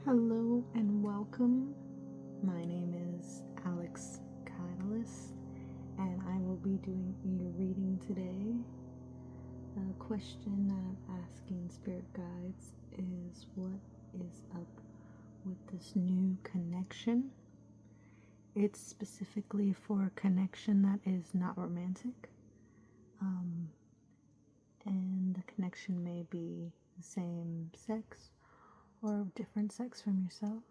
Hello and welcome. My name is Alex Catalyst, and I will be doing a reading today. A question that I'm asking spirit guides is what is up with this new connection? It's specifically for a connection that is not romantic. And the connection may be the same sex or different sex from yourself,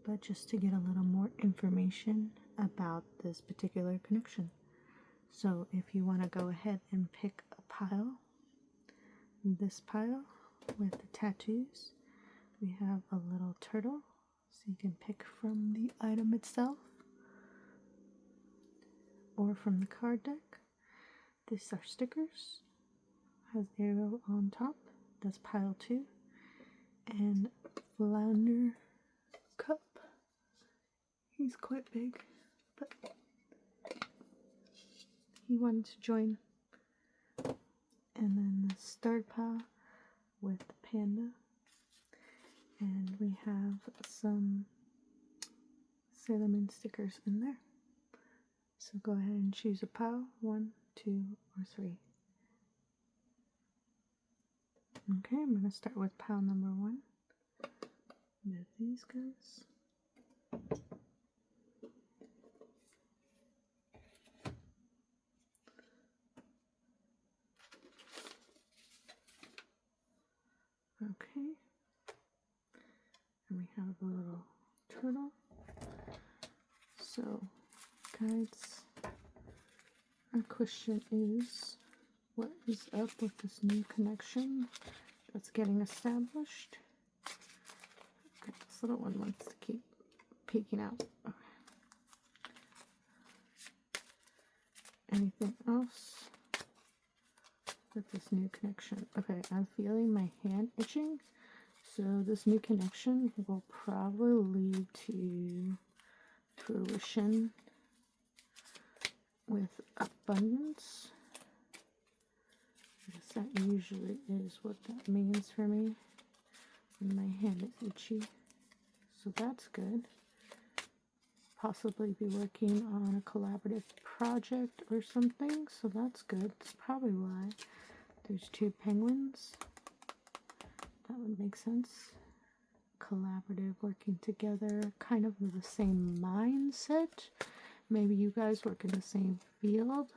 but just to get a little more information about this particular connection. So if you want to go ahead and pick a pile, this pile with the tattoos, we have a little turtle, so you can pick from the item itself or from the card deck. These are stickers, has arrow on top, that's pile 2, and flounder cup. He's quite big, but he wanted to join. And then the star pile with the panda. And we have some Sailor Moon stickers in there. So go ahead and choose a pile, 1, 2, or 3. Okay, I'm going to start with pile number 1 with these guys. Okay, and we have a little turtle. So, guides, our question is, what is up with this new connection that's getting established? Okay, this little one wants to keep peeking out. Okay. Anything else with this new connection? Okay, I'm feeling my hand itching. So this new connection will probably lead to fruition with abundance. Because that usually is what that means for me when my hand is itchy. So that's good. Possibly be working on a collaborative project or something, so that's good. That's probably why there's 2 penguins. That would make sense. Collaborative, working together, kind of with the same mindset. Maybe you guys work in the same field,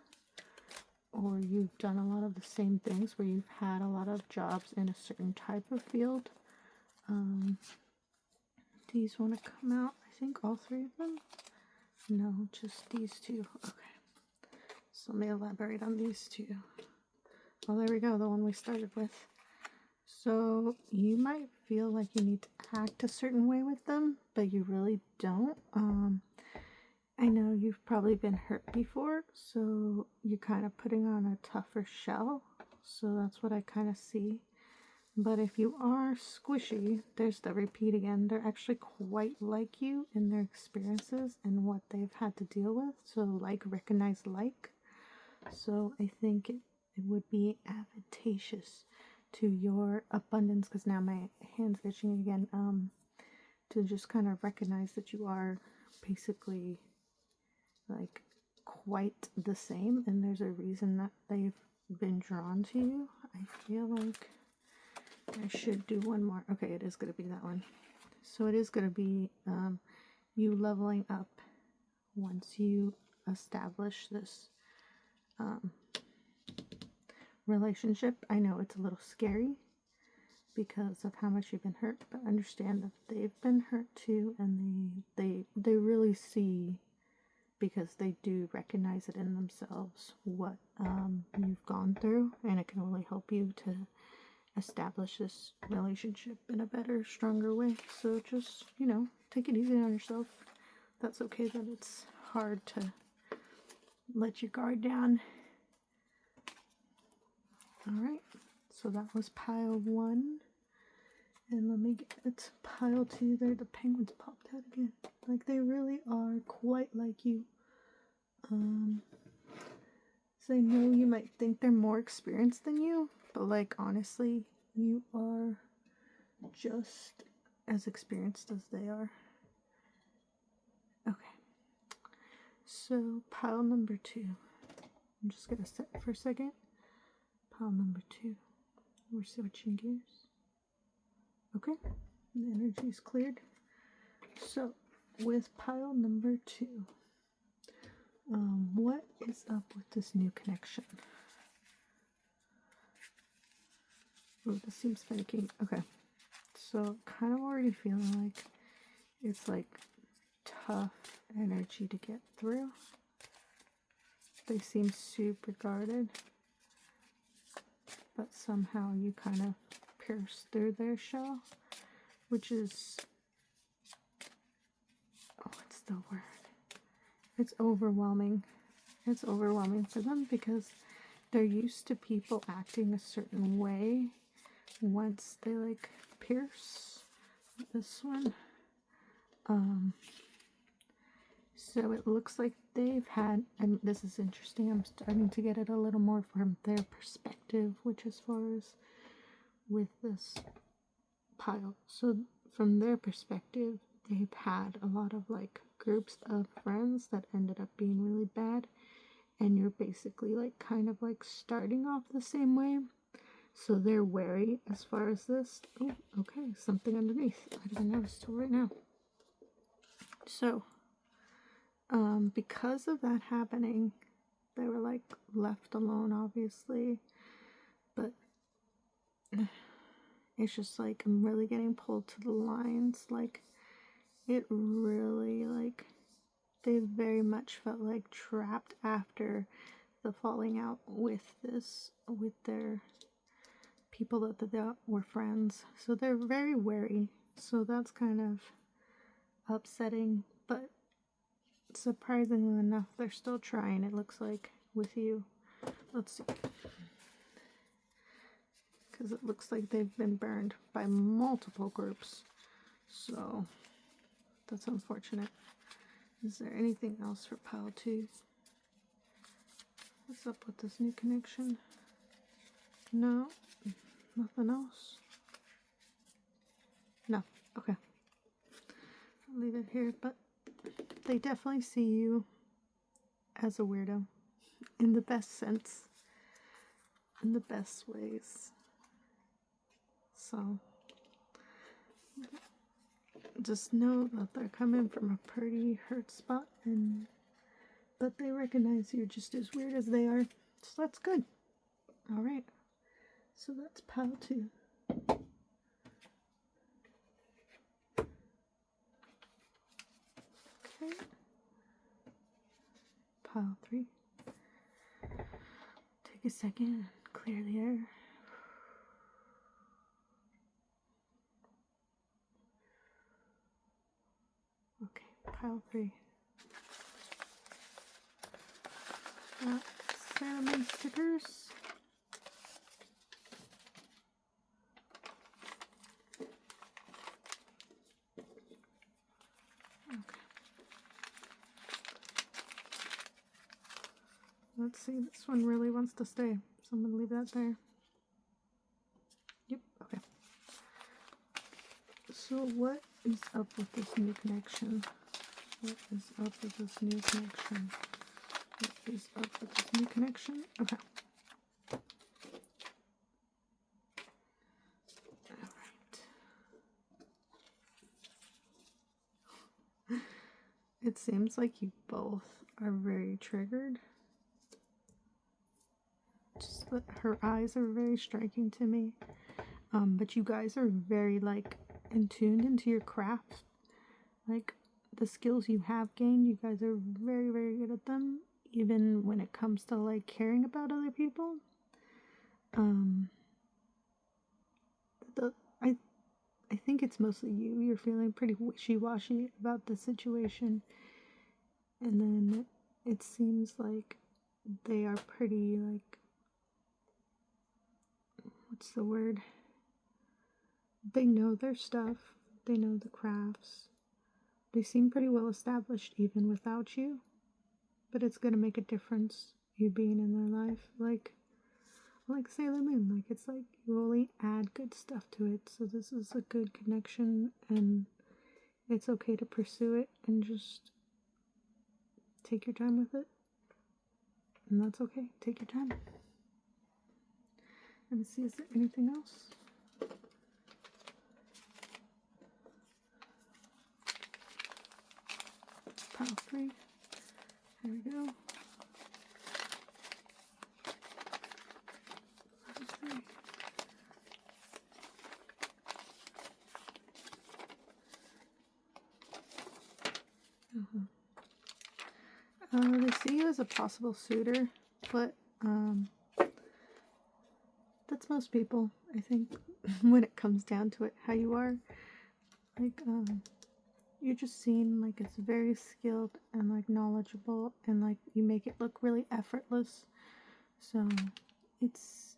or you've done a lot of the same things where you've had a lot of jobs in a certain type of field. These want to come out, I think all 3 of them. No, just these 2. Okay. So let me elaborate on these 2. Well, there we go, the one we started with. So you might feel like you need to act a certain way with them, but you really don't. I know you've probably been hurt before, so you're kind of putting on a tougher shell. So that's what I kind of see. But if you are squishy, there's the repeat again. They're actually quite like you in their experiences and what they've had to deal with. So like recognize like. So I think it would be advantageous to your abundance, because now my hand's itching again, to just kind of recognize that you are basically like quite the same, and there's a reason that they've been drawn to you. I feel like I should do one more. Okay, it is going to be that one. So it is going to be you leveling up once you establish this relationship. I know it's a little scary because of how much you've been hurt, but understand that they've been hurt too, and they really see, because they do recognize it in themselves, what you've gone through, and it can really help you to establish this relationship in a better, stronger way. So just, take it easy on yourself. That's okay that it's hard to let your guard down. Alright, so that was pile 1. And let me get pile 2 there. The penguins popped out again. Like, they really are quite like you. So I know you might think they're more experienced than you, but like honestly, you are just as experienced as they are. Okay. So pile number 2. I'm just gonna set for a second. Pile number 2. We're switching gears. Okay. The energy is cleared. So with pile number 2, what is up with this new connection? Oh, this seems finicky. Okay. So kind of already feeling like it's like tough energy to get through. They seem super guarded, but somehow you kind of pierce through their shell, which is, oh, what's the word? It's overwhelming. It's overwhelming for them because they're used to people acting a certain way once they like pierce this one. So it looks like they've had, and this is interesting, I'm starting to get it a little more from their perspective, which as far as with this pile. So from their perspective, they've had a lot of like groups of friends that ended up being really bad, and you're basically like kind of like starting off the same way. So they're wary as far as this. Oh, okay, something underneath. I didn't notice till right now. So because of that happening, they were like left alone, obviously, but it's just like I'm really getting pulled to the lines. Like it really, like they very much felt like trapped after the falling out with their people that were friends. So they're very wary. So that's kind of upsetting, but surprisingly enough, they're still trying, it looks like, with you. Let's see. Because it looks like they've been burned by multiple groups. So, that's unfortunate. Is there anything else for pile 2? What's up with this new connection? No? Nothing else? No. Okay. I'll leave it here, but they definitely see you as a weirdo. In the best sense. In the best ways. So, just know that they're coming from a pretty hurt spot, but they recognize you're just as weird as they are. So that's good. Alright. So that's pile 2. Okay. Pile 3. Take a second and clear the air. Okay, pile 3. Cinnamon stickers. Okay. Let's see, this one really wants to stay, so I'm gonna leave that there. Yep, okay. So what is up with this new connection? What is up with this new connection? What is up with this new connection? Okay. Alright. It seems like you both are very triggered. Just that her eyes are very striking to me. But you guys are very like in tuned into your craft. Like the skills you have gained, you guys are very, very good at them. Even when it comes to like caring about other people. I think it's mostly you. You're feeling pretty wishy-washy about the situation. And then it seems like they are pretty like, what's the word? They know their stuff. They know the crafts. They seem pretty well established even without you. But it's going to make a difference, you being in their life. Like, like Sailor Moon. Like, it's like you only add good stuff to it. So this is a good connection, and it's okay to pursue it and just take your time with it. And that's okay. Take your time. Let me see, is there anything else? Pile 3. Here we go. Pile 3. They see you as a possible suitor, but that's most people, I think, when it comes down to it, how you are. Like, you're just seen like as very skilled and like knowledgeable, and like you make it look really effortless. So it's,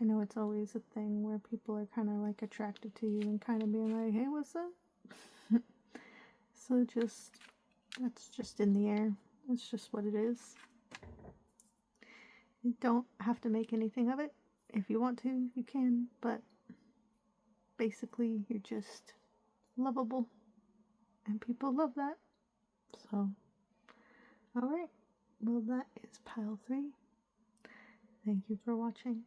I know it's always a thing where people are kind of like attracted to you and kind of being like, hey, what's up? So just, that's just in the air. That's just what it is. You don't have to make anything of it. If you want to, you can, but basically you're just lovable, and people love that. So, alright, well, that is pile 3. Thank you for watching.